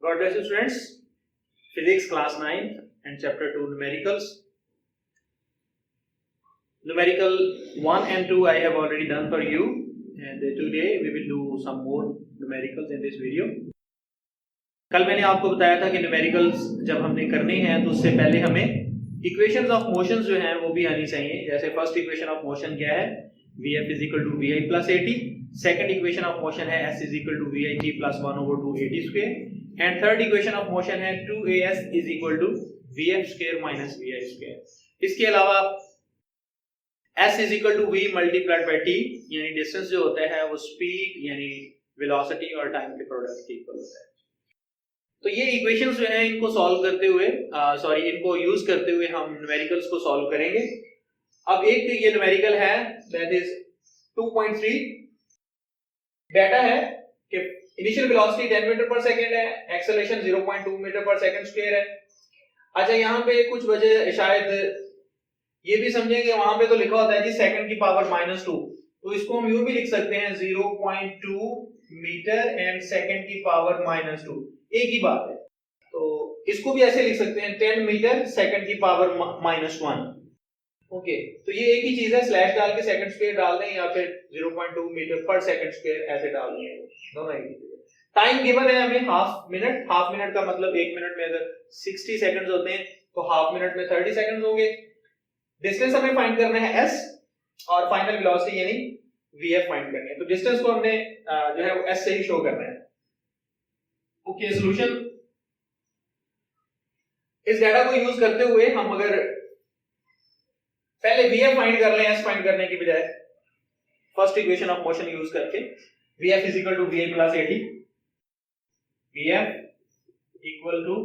God bless you students. Physics class 9 and chapter 2 numericals. Numerical 1 and 2 I have already done for you, and today we will do some more numericals in this video. कल मैंने आपको बताया था कि numericals जब हमने करने हैं तो उससे पहले हमें equations of motion जो हैं वो भी आनी चाहिए. जैसे first equation of motion क्या है, Vf is equal to Vi plus At. Second equation of motion है S is equal to Vit plus 1 over 2 At square. And third equation of motion है 2As is equal to Vf square minus Vi square. इसके अलावा S is equal to V multiplied by T, यानी distance जो होता है वो speed यानी velocity और टाइम के प्रोडक्ट के इक्वल होता है. तो ये इक्वेशंस जो हैं इनको सॉल्व करते हुए इनको यूज करते हुए हम न्यूमेरिकल्स को सॉल्व करेंगे. अब एक ये न्यूमेरिकल है दैट इज 2.3. डाटा है कि इनिशियल वेलोसिटी 10 मीटर पर सेकंड है, एक्सेलरेशन 0.2 मीटर पर सेकंड स्क्वायर है. अच्छा, यहाँ पे कुछ वजह शायद ये भी समझेंगे, वहां पे तो लिखा होता है कि सेकंड की पावर -2, तो इसको हम यूं भी लिख सकते हैं 0.2 मीटर एंड सेकंड की पावर -2, एक ही बात है. तो इसको भी ऐसे लिख सकते हैं 10 मीटर सेकंड की पावर -1. ओके, तो ये एक ही चीज है, स्लैश डाल के सेकंड स्क्वायर डाल दें या फिर 0.2 मीटर पर सेकंड स्क्वायर ऐसे डाल दें, दोनों एक ही चीज है. टाइम गिवन है हमें हाफ मिनट का मतलब 1 मिनट में अगर 60 सेकंड्स होते हैं तो हाफ मिनट में 30 सेकंड्स होंगे. डिस्टेंस हमें फाइंड करना है s और फाइनल वेलोसिटी यानी vf फाइंड करनी है. तो डिस्टेंस को हमने जो है वो s से ही शो करना है. ओके, सॉल्यूशन इस डाटा को यूज करते हुए हम अगर पहले vf फाइंड कर लें s फाइंड करने की बजाय, first equation of motion use करके vf is equal to vi plus at, vf equal to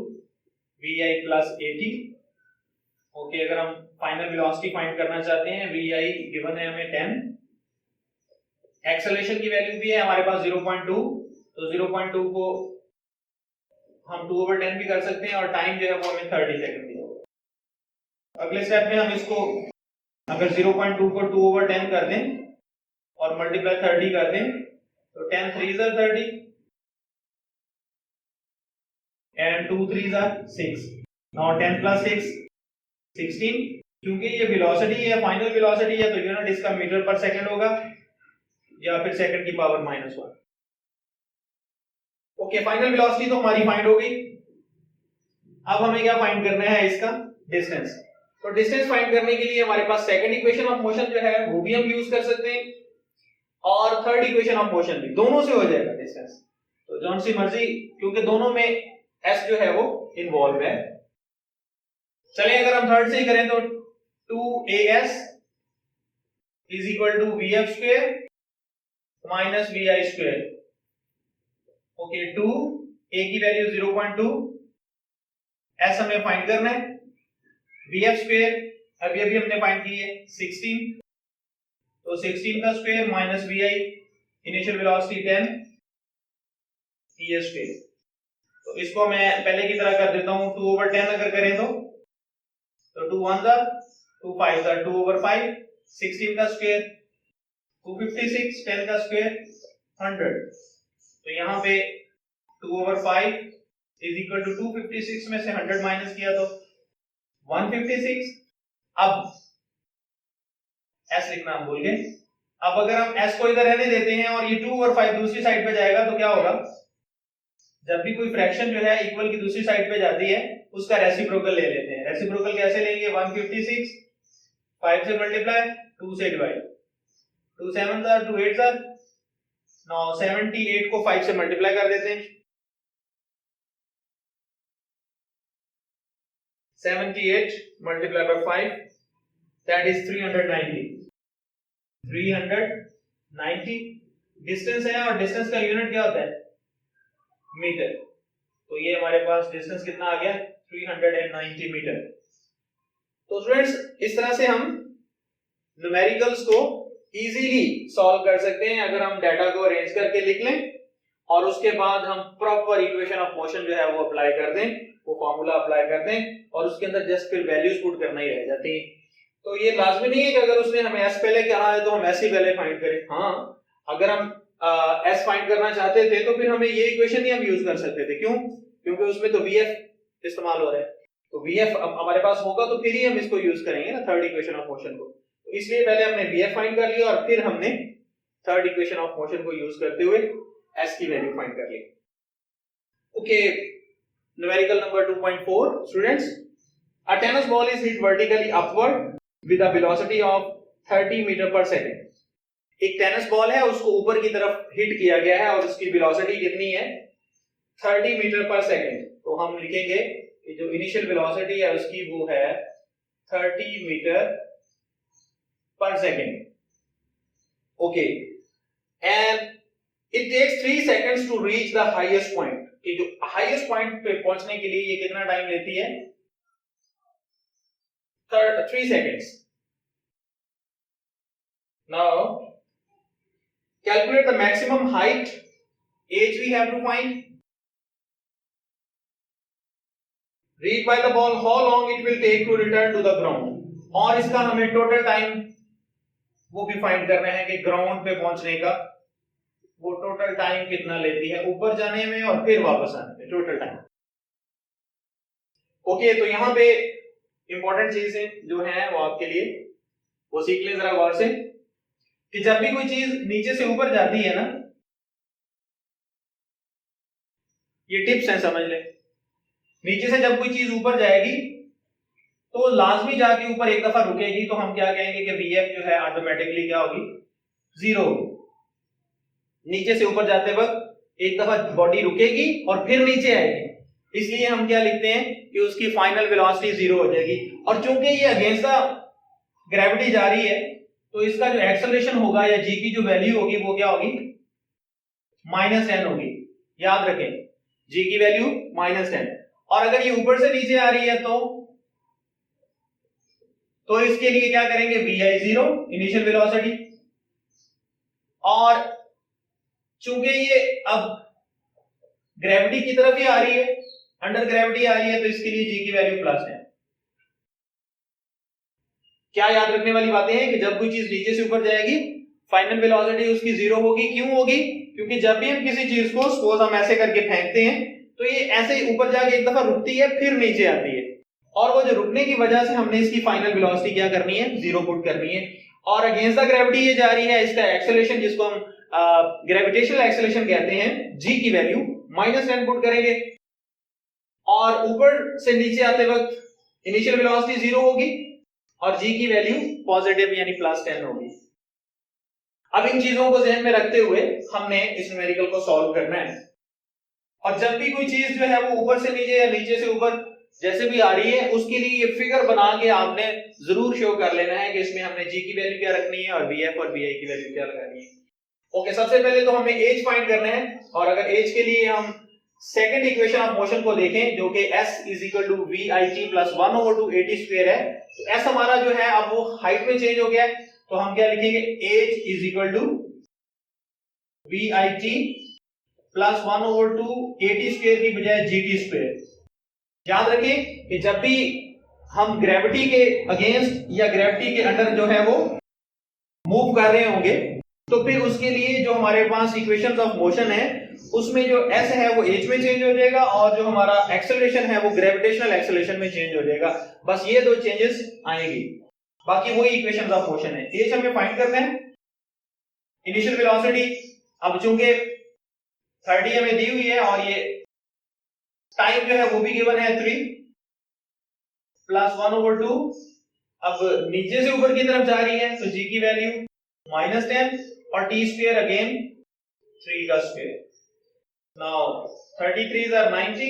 vi plus at. Okay, अगर हम फाइनल वेलोसिटी फाइंड करना चाहते हैं, vi गिवन है हमें 10, एक्सेलरेशन की वैल्यू भी है हमारे पास 0.2, तो 0.2 को हम 2/10 भी कर सकते हैं और टाइम जो है वो हमें 30 सेकंड दिया होगा. अगले स्टेप में हम इसको अगर 0.2 को 2/10 कर दें और मल्टीप्लाई 30 कर दें तो 10 3s are 30 and 2 3s are 6. now 10 plus 6 16. क्योंकि ये वेलोसिटी है, फाइनल वेलोसिटी है, तो यूनिट इसका मीटर पर सेकंड होगा या फिर सेकंड की पावर -1. ओके, फाइनल वेलोसिटी तो हमारी फाइंड हो गई. अब हमें क्या फाइंड करना है, इसका डिस्टेंस. तो डिस्टेंस फाइंड करने के लिए हमारे पास सेकंड इक्वेशन ऑफ मोशन जो है वो भी हम यूज कर सकते हैं और थर्ड इक्वेशन ऑफ मोशन भी, दोनों से हो जाएगा डिस्टेंस. तो जौन सी मर्जी, क्योंकि दोनों में s जो है वो इन्वॉल्व है. चलिए अगर हम थर्ड से ही करें तो 2as is equal to vf square minus vi square. Okay, 2 a की वैल्यू 0.2, s हमें फाइंड करना है, vf square अभी हमने फाइंड की है 16, तो 16 का square minus vi initial velocity 10 es square. तो इसको मैं पहले की तरह कर देता हूं, 2/10 अगर करें तो 2 1s are 2 5s are 2/5, 16 का स्क्वायर 256, 10 का स्क्वायर 100. तो यहाँ पे 2/5 इज इक्वल टू 256 में से 100 माइनस किया तो 156. अब s लिखना हम भूल गए. अब अगर हम s को इधर रहने देते हैं और ये 2/5 दूसरी साइड पे जाएगा तो क्या होगा, जब भी कोई फ्रैक्शन जो है इक्वल की दूसरी साइड पे जाती है उसका रेसिप्रोकल ले लेते हैं. रेसिप्रोकल कैसे लेंगे, 156 5 से मल्टीप्लाई 2 से divide, 2 7s are 2 8s are. now 78 को 5 से मल्टीप्लाई कर देते हैं, 78 multiply by 5 that is 390. Distance है और डिस्टेंस का यूनिट क्या होता है, मीटर. तो ये हमारे पास डिस्टेंस कितना आ गया, 390 मीटर. तो स्टूडेंट्स इस तरह से हम न्यूमेरिकल्स को इजीली सॉल्व कर सकते हैं अगर हम डाटा को अरेंज करके लिख लें और उसके बाद हम प्रॉपर इक्वेशन ऑफ मोशन जो है वो अप्लाई कर दें, वो फार्मूला अप्लाई कर दें और उसके अंदर जस्ट फिर वैल्यूज पुट करना ही रह जाती है. तो ये लाजमी नहीं है कि अगर उसने हमें s पहले कहा है तो हम s ही पहले फाइंड करें. हाँ, अगर हम s फाइंड करना चाहते थे तो फिर हमें ये इक्वेशन ही हम यूज कर सकते थे. क्यों, क्योंकि उसमें तो VF इस्तेमाल हो रहा है, तो VF हमारे पास होगा तो फिर ही हम इसको यूज करेंगे ना थर्ड इक्वेशन ऑफ मोशन को। तो इसलिए पहले हमने VF फाइंड कर लिया और फिर हमने थर्ड इक्वेशन ऑफ मोशन को यूज करते हुए S की वैल्यू फाइंड कर ली। Okay, numerical number 2.4 students, a tennis ball is hit vertically upward with a velocity of 30 metre पर सेकंड। एक टेनिस बॉल है, उसको ऊपर की तरफ हिट किया गया है और उसकी वेलोसिटी कितनी है 30 मीटर पर सेकंड। तो हम लिखेंगे कि जो इनिशियल वेलोसिटी है उसकी वो है 30 मीटर पर second. Okay, and it takes 3 seconds to reach the highest point. कि जो हाईएस्ट पॉइंट पे पहुंचने के लिए ये कितना टाइम लेती है 3 seconds. Now calculate the maximum height h we have to find. Reach by the ball, how long it will take to return to the ground. और इसका हमें टोटल टाइम वो भी फाइंड करना है कि ग्राउंड पे पहुंचने का वो टोटल टाइम कितना लेती है ऊपर जाने में और फिर वापस आने में, टोटल टाइम। ओके, तो यहां पे इंपॉर्टेंट चीजें जो है वो आपके लिए वो सीख लें जरा गौर से कि जब भी कोई चीज नीचे से ऊपर जाती है ना, ये टिप्स हैं समझ ले। नीचे से जब कोई चीज ऊपर जाएगी तो लाजमी जाके ऊपर एक दफा रुकेगी, तो हम क्या कहेंगे कि VF जो है ऑटोमेटिकली क्या होगी 0 होगी। नीचे से ऊपर जाते वक्त एक दफा बॉडी रुकेगी और फिर नीचे आएगी, इसलिए हम क्या लिखते हैं कि उसकी फाइनल वेलोसिटी 0 हो जाएगी। और चूंकि ये अगेंस्ट द ग्रेविटी जा रही है तो इसका जो एक्सेलरेशन होगा या जी की जो वैल्यू होगी वो क्या होगी -10 होगी। याद रखें, जी की वैल्यू -10। और अगर ये ऊपर से नीचे आ रही है तो इसके लिए क्या करेंगे VI 0 इनिशियल वेलोसिटी। और चूंकि ये अब ग्रेविटी की तरफ ही आ रही है, अंडर ग्रेविटी आ रही है, तो इसके लिए जी की वैल्यू +10। क्या याद रखने वाली बातें हैं कि जब कोई चीज नीचे से ऊपर जाएगी फाइनल वेलोसिटी उसकी 0 होगी। क्यों होगी? क्योंकि जब भी हम किसी चीज को सपोज हम ऐसे करके फेंकते हैं तो ये ऐसे ही ऊपर जाके एक दफा रुकती है फिर नीचे आती है, और वो जो रुकने की वजह से हमने इसकी फाइनल वेलोसिटी क्या करनी है 0 पुट करनी है। और अगेंस्ट द ग्रेविटी ये जा रही है, इसका एक्सेलरेशन जिसको हम ग्रेविटेशनल एक्सेलरेशन कहते हैं, जी की वैल्यू -10 पुट करेंगे। और ऊपर से नीचे आते वक्त इनिशियल वेलोसिटी 0 होगी और जी की वैल्यू पॉजिटिव यानी +10 होगी। अब इन चीजों को ध्यान में रखते हुए हमने इस न्यूमेरिकल को सॉल्व करना है। और जब भी कोई चीज जो है वो ऊपर से नीचे या नीचे से ऊपर जैसे भी आ रही है उसके लिए ये फिगर बना के आपने जरूर शो कर लेना है कि इसमें हमने जी की वैल्यू क्या रखनी है और VF और VI की वैल्यू क्या लगानी है। ओके, सबसे पहले तो हमें एज फाइंड करना है। और अगर एज के लिए हम सेकंड इक्वेशन ऑफ मोशन को देखें जो कि S = VIT + 1/2 AT² है, तो S हमारा जो है अब वो हाइट में चेंज हो गया है, तो हम क्या लिखेंगे एज = VIT + 1/2 AT² की बजाय GT²। याद रखें कि जब भी हम ग्रेविटी के अगेंस्ट या ग्रेविटी के अंडर जो है वो मूव कर रहे होंगे तो फिर उसके लिए जो हमारे पास इक्वेशंस ऑफ मोशन है उसमें जो S है वो h में चेंज हो जाएगा और जो हमारा एक्सेलरेशन है वो ग्रेविटेशनल एक्सेलरेशन में चेंज हो जाएगा। बस ये दो चेंजेस आएंगी, बाकी वही इक्वेशंस ऑफ मोशन है। h हमें फाइंड करना है, इनिशियल वेलोसिटी अब चूंकि 30 हमें दी हुई है और ये टाइम जो है वो भी गिवन है 3 + 1/2। अब नीचे से ऊपर की तरफ जा रही है तो g की वैल्यू -10 और t² अगेन 3 का स्क्वायर। नाउ 33 are 90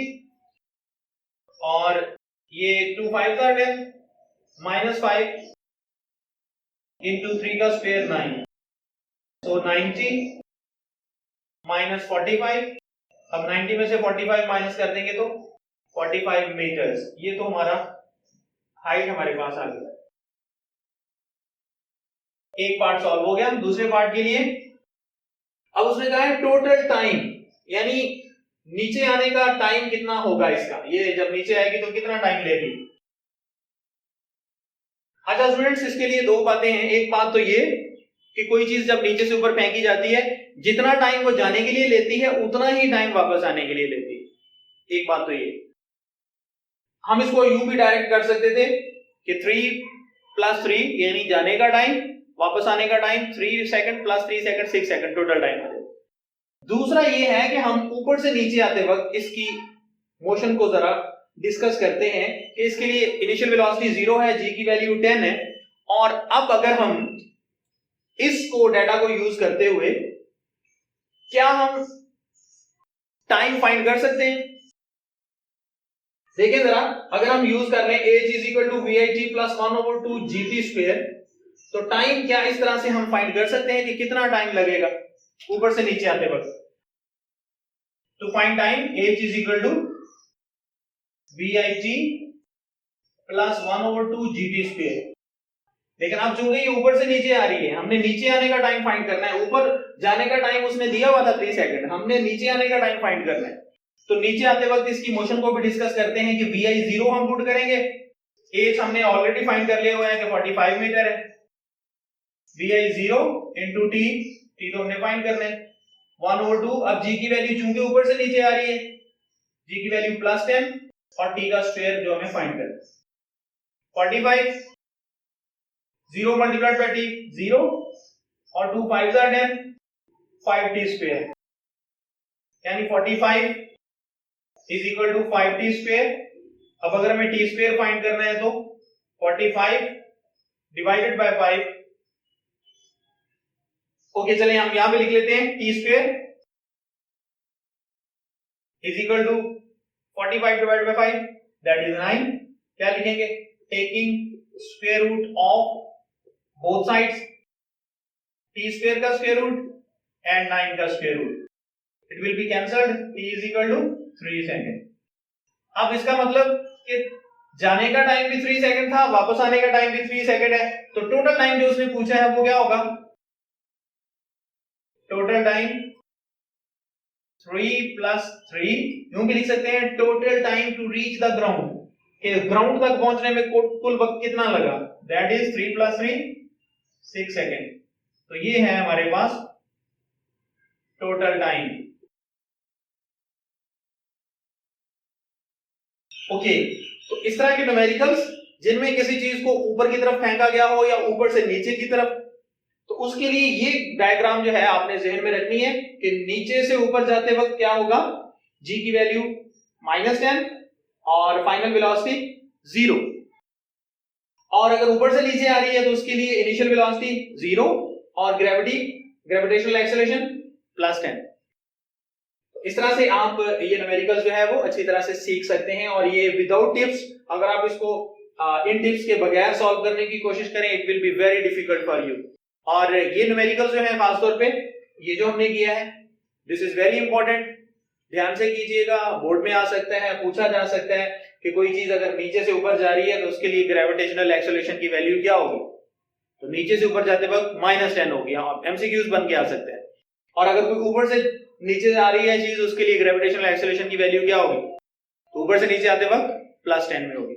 और ये 2 5s are 10 -5 into 3 का स्क्वायर 9, so 90 - 45। अब 90 में से 45 माइनस कर देंगे तो 45 मीटर्स। ये तो हमारा हाइट हमारे पास आ गया। एक पार्ट सॉल्व हो गया। दूसरे पार्ट के लिए अब उसने कहा है टोटल टाइम, यानी नीचे आने का टाइम कितना होगा इसका, ये जब नीचे आएगी तो कितना टाइम लेगी। अच्छा स्टूडेंट्स, इसके लिए दो बातें हैं। एक बात तो ये कि कोई चीज जब नीचे से ऊपर फेंकी जाती है जितना टाइम वो जाने के लिए लेती है उतना ही टाइम वापस आने के लिए लेती है। एक बात तो ये, हम इसको यूं भी डायरेक्ट कर सकते थे कि 3 + 3 यानी जाने का टाइम, वापस आने का time 3 second + 3 second 6 second total time आ जाए। दूसरा ये है कि हम ऊपर से नीचे आते वक्त इसकी मोशन को जरा डिस्कस करते हैं कि इसके लिए इनिशियल वेलोसिटी 0 है, g की वैल्यू 10 है, और अब अगर हम इसको डाटा को यूज करते हुए क्या हम टाइम फाइंड कर सकते हैं? देखिए जरा, अगर हम यूज कर रहे हैं h = vit + 1/2 gt², तो टाइम क्या इस तरह से हम फाइंड कर सकते हैं कि कितना टाइम लगेगा ऊपर से नीचे आते वक्त। To find time h = vit + 1/2 gt²। लेकिन अब चूंकि ये ऊपर से नीचे आ रही है, हमने नीचे आने का टाइम फाइंड करना है। ऊपर जाने का टाइम उसने दिया हुआ था 3 सेकंड, हमने नीचे आने का टाइम फाइंड करना है। तो नीचे आते वक्त इसकी मोशन को भी डिस्कस करते हैं कि vi 0 हम पुट करेंगे, h हमने ऑलरेडी फाइंड कर लिया हुआ है कि 45 मीटर है, vi 0 * t, t तो हमने फाइंड करना है 1/2। अब g की वैल्यू चूंकि ऊपर से नीचे आ रही है, g की वैल्यू +10 और t का स्क्वायर जो हमें फाइंड करना है 45, 0 multiplied by t 0 और 2 5s are 10, 5t², यानी 45 = 5t²। अब अगर हमें t² फाइंड करना है तो 45 डिवाइडेड बाय 5, ओके चलिए हम यहां पे लिख लेते हैं t² = 45 divided by 5, that is 9। क्या लिखेंगे? Taking square root of both sides, t² का स्क्वायर रूट एंड 9 का square root, it will be cancelled, t = 3 second. अब इसका मतलब कि जाने का टाइम भी 3 सेकंड था, वापस आने का टाइम भी 3 सेकंड है, तो टोटल टाइम जो उसने पूछा है वो क्या होगा? टोटल टाइम 3 + 3, यूं भी लिख सकते हैं total time to reach the ground, कि ग्राउंड तक पहुंचने में कुल वक्त कितना लगा, दैट इज 3 + 3 6 सेकंड। तो ये है हमारे पास टोटल टाइम। ओके, तो इस तरह के न्यूमेरिकल्स जिनमें किसी चीज को ऊपर की तरफ फेंका गया हो या ऊपर से नीचे की तरफ, तो उसके लिए ये डायग्राम जो है आपने जहन में रखनी है कि नीचे से ऊपर जाते वक्त क्या होगा, g की वैल्यू -10 और फाइनल वेलोसिटी 0, और अगर ऊपर से नीचे आ रही है तो उसके लिए इनिशियल वेलोसिटी 0 और ग्रेविटेशनल एक्सेलरेशन +10। इस तरह से आप ये न्यूमेरिकल्स जो है वो अच्छी तरह से सीख सकते हैं, और ये विदाउट टिप्स, अगर आप इसको इन टिप्स के बगैर सॉल्व करने की कोशिश करें, it will be very difficult for you. और ये न्यूमेरिकल्स जो है खासतौर पे ये जो हमने किया है, दिस इज वेरी इंपॉर्टेंट, ध्यान से कीजिएगा, बोर्ड में आ सकता है, पूछा जा सकता है कि कोई चीज अगर नीचे से ऊपर जा रही है तो उसके लिए ग्रेविटेशनल एक्सेलरेशन की वैल्यू क्या होगी, तो नीचे से ऊपर जाते वक्त -10 होगी, एमसीक्यूज बन के आ सकते हैं। और अगर कोई ऊपर से नीचे आ रही है चीज, उसके लिए ग्रेविटेशनल एक्सेलरेशन की वैल्यू क्या होगी, तो ऊपर से नीचे आते वक्त +10 में होगी।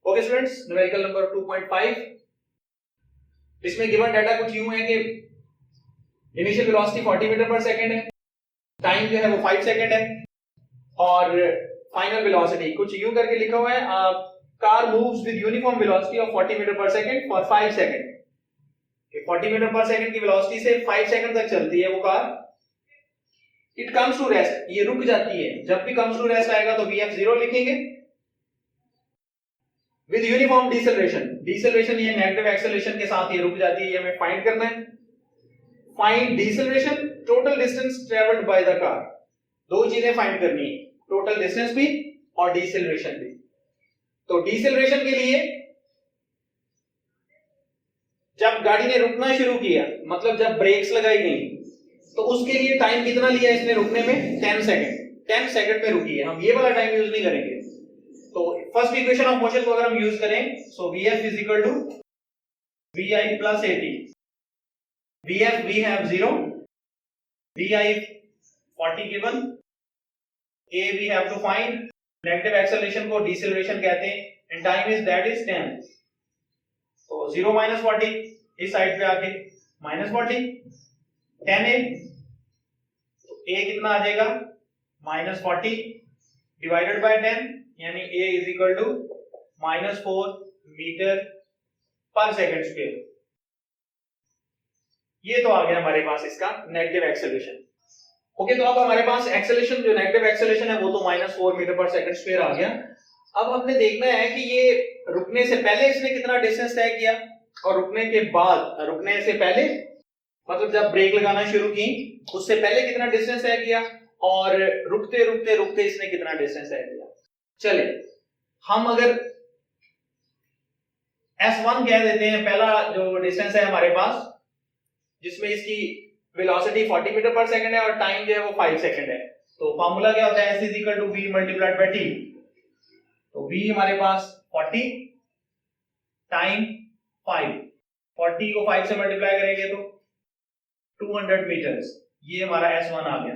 ओके स्टूडेंट्स, न्यूमेरिकल नंबर 2.5, इसमें गिवन डाटा कुछ यूं है कि इनिशियल वेलोसिटी 40 मीटर पर सेकंड है, टाइम जो है वो 5 सेकंड है, और फाइनल वेलोसिटी कुछ यूं करके लिखा हुआ है, car moves with uniform velocity of 40 metre पर सेकंड फॉर 5 सेकंड। 40 मीटर पर सेकंड की वेलोसिटी से 5 सेकंड तक चलती है वो car. It comes to rest, ये रुक जाती है, जब भी कम्स टू रेस्ट आएगा तो vf 0 लिखेंगे। विद यूनिफॉर्म डिसेलरेशन, डिसेलरेशन ये नेगेटिव एक्सेलरेशन के साथ ये रुक जाती है, ये हमें फाइंड करना है। Find deceleration, total distance travelled by the car, दो चीजें फाइंड करनी है, टोटल डिस्टेंस भी और डिसेलरेशन भी। तो डिसेलरेशन के लिए जब गाड़ी ने रुकना शुरू किया, मतलब जब ब्रेक्स लगाई गई, तो उसके लिए टाइम कितना लिया इसने रुकने में, 10 सेकंड, 10 सेकंड में रुकी है, हम ये वाला टाइम यूज नहीं करेंगे। तो फर्स्ट इक्वेशन ऑफ मोशन को अगर हम यूज करें, सो vf = vi + at, vf we have 0, vi 40 given, a we have to find, negative acceleration को डिसेलरेशन कहते हैं, and time is that is 10, तो 0 - 40 इस साइड पे आके -40, 10a, तो a कितना आ जाएगा -40 डिवाइडेड बाय 10 यानी a is equal to -4 metre पर सेकंड स्क्वायर। ये तो आ गया हमारे पास इसका नेगेटिव एक्सेलरेशन। ओके, तो अब हमारे पास एक्सेलरेशन जो नेगेटिव एक्सेलरेशन है वो तो -4 मीटर पर सेकंड स्क्वायर आ गया। अब हमने देखना है कि ये रुकने से पहले इसने कितना डिस्टेंस तय किया और रुकने के बाद, रुकने से पहले मतलब जब ब्रेक लगाना शुरू की उससे पहले कितना डिस्टेंस तय किया और रुकते रुकते रुकते इसने कितना डिस्टेंस तय किया। चले हम अगर S1 कह देते हैं, पहला जो डिस्टेंस है हमारे पास जिसमें इसकी वेलोसिटी 40 मीटर पर सेकंड है और टाइम जो है वो 5 सेकंड है। तो फार्मूला क्या होता है, S is equal to V multiplied by T। तो V हमारे पास 40 टाइम 5, 40 को 5 से मल्टीप्लाई करेंगे तो 200 मीटर्स, ये हमारा S1 आ गया।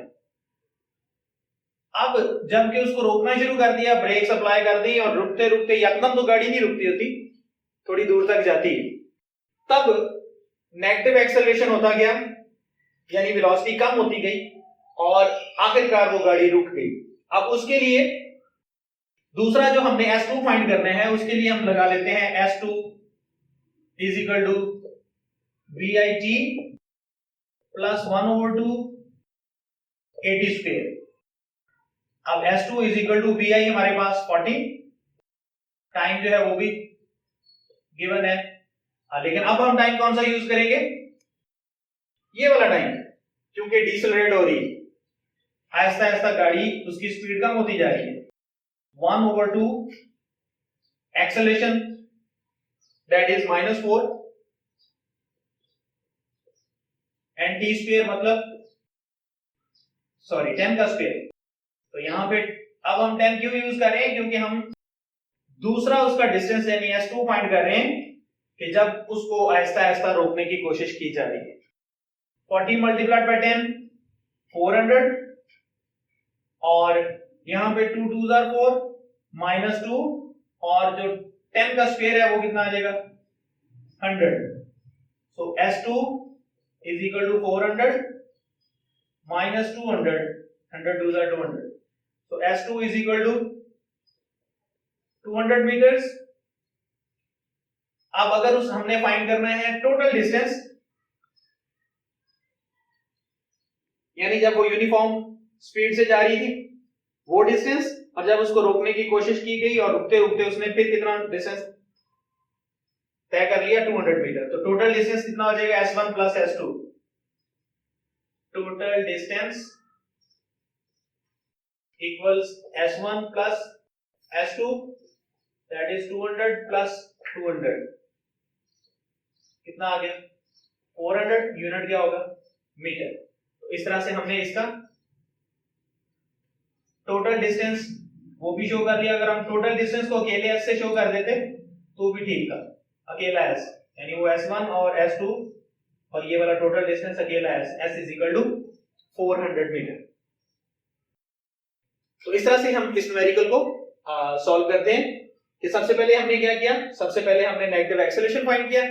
अब जबकि उसको रोकना शुरू कर दिया, ब्रेक अप्लाई कर दी और रुकते रुकते एकदम तो गाड़ी नहीं रुकती होती, थोड़ी दूर तक जाती है, तब नेगेटिव एक्सेलरेशन होता गया यानी वेलोसिटी कम होती गई और आखिरकार वो गाड़ी रुक गई। अब उसके लिए दूसरा जो हमने S2 फाइंड करना है उसके लिए हम लगा लेते हैं S2 is equal to VIT plus 1/2 AT square. अब S2 is equal to VI हमारे पास 40, टाइम जो है वो भी गिवन है, लेकिन अब हम टाइम कौन सा यूज करेंगे, ये वाला टाइम, क्योंकि डिसेलरेट हो रही है, आहिस्ता आहिस्ता गाड़ी उसकी स्पीड कम होती जा रही है। 1/2 acceleration that is -4 and T square मतलब 10 का स्क्वायर। तो यहां पे अब हम 10 क्यों यूज कर रहे हैं, क्योंकि हम दूसरा उसका डिस्टेंस यानी S2 फाइंड कर रहे हैं कि जब उसको आहिस्ता आहिस्ता रोकने की कोशिश की जा रही है। 40 मल्टीप्लाइड बाय 10 400 और यहां पे 2 2s are 4 -2 और जो 10 का स्क्वायर है वो कितना आ जाएगा 100। So S2 is equal to 400 minus 200, 100 2s are 200, so S2 is equal to 200 meters। अब अगर उस हमने फाइंड करना है टोटल डिस्टेंस, यानी जब वो यूनिफॉर्म स्पीड से जा रही थी वो डिस्टेंस, और जब उसको रोकने की कोशिश की गई और रुकते रुकते उसने फिर कितना डिस्टेंस तय कर लिया 200 मीटर। तो टोटल डिस्टेंस कितना हो जाएगा S1 plus S2, total distance equals S1 plus S2 that is 200 plus 200 कितना आ गया 400, यूनिट क्या होगा मीटर। तो इस तरह से हमने इसका टोटल डिस्टेंस वो भी शो कर दिया। अगर हम टोटल डिस्टेंस को अकेले S से शो कर देते तो भी ठीक था, अकेला S यानी वो S1 और S2 और ये वाला टोटल डिस्टेंस अकेला S is equal to 400 metre. तो इस तरह से हम इस न्यूमेरिकल को सॉल्व करते हैं कि सबसे पहले हमने क्या किया, सबसे पहले हमने नेगेटिव एक्सेलरेशन फाइंड किया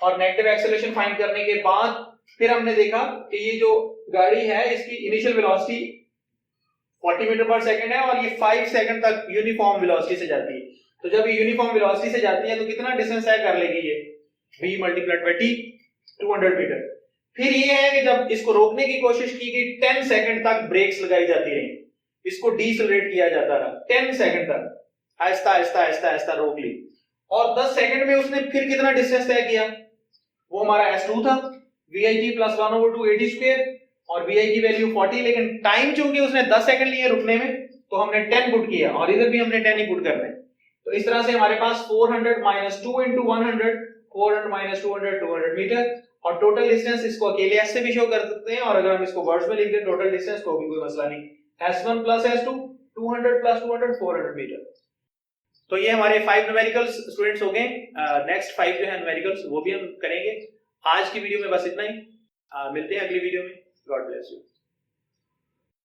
और नेगेटिव एक्सेलरेशन फाइंड करने के बाद फिर हमने देखा कि ये जो गाड़ी है इसकी इनिशियल वेलोसिटी 40 मीटर पर सेकंड है और ये 5 सेकंड तक यूनिफॉर्म वेलोसिटी से जाती है। तो जब ये यूनिफॉर्म वेलोसिटी से जाती है तो कितना डिस्टेंस तय कर लेगी ये v multiplied by t 200 metre. फिर ये है कि जब इसको रोकने की कोशिश की गई 10 सेकंड तक ब्रेक्स लगाई जाती रही, इसको डीसेलरेट किया जाता रहा 10 सेकंड तक, आहिस्ता आहिस्ता आहिस्ता आहिस्ता रोक ली और 10 सेकंड में उसने फिर कितना डिस्टेंस तय किया, वो हमारा S2 था VIT प्लस 1/2 AT स्क्वायर और VI की वैल्यू 40, लेकिन टाइम चूंकि उसने 10 सेकंड लिए रुकने में तो हमने 10 पुट किया और इधर भी हमने 10 ही पुट करना है। तो इस तरह से हमारे पास 400 माइनस 2 इंटू 100, 400 माइनस 200 200 मीटर और टोटल डिस्टेंस इसको अकेले S से भी शो कर सकते हैं और अगर हम इसको वर्ड्स में लिख दें टोटल डिस्टेंस तो भी कोई मसला नहीं, S1 plus S2 200 plus 200 400 metre. तो ये हमारे 5 न्यूमेरिकल्स स्टूडेंट्स हो गए। नेक्स्ट 5 जो है न्यूमेरिकल्स वो भी हम करेंगे। आज की वीडियो में बस इतना ही, मिलते हैं अगली वीडियो में। God bless you.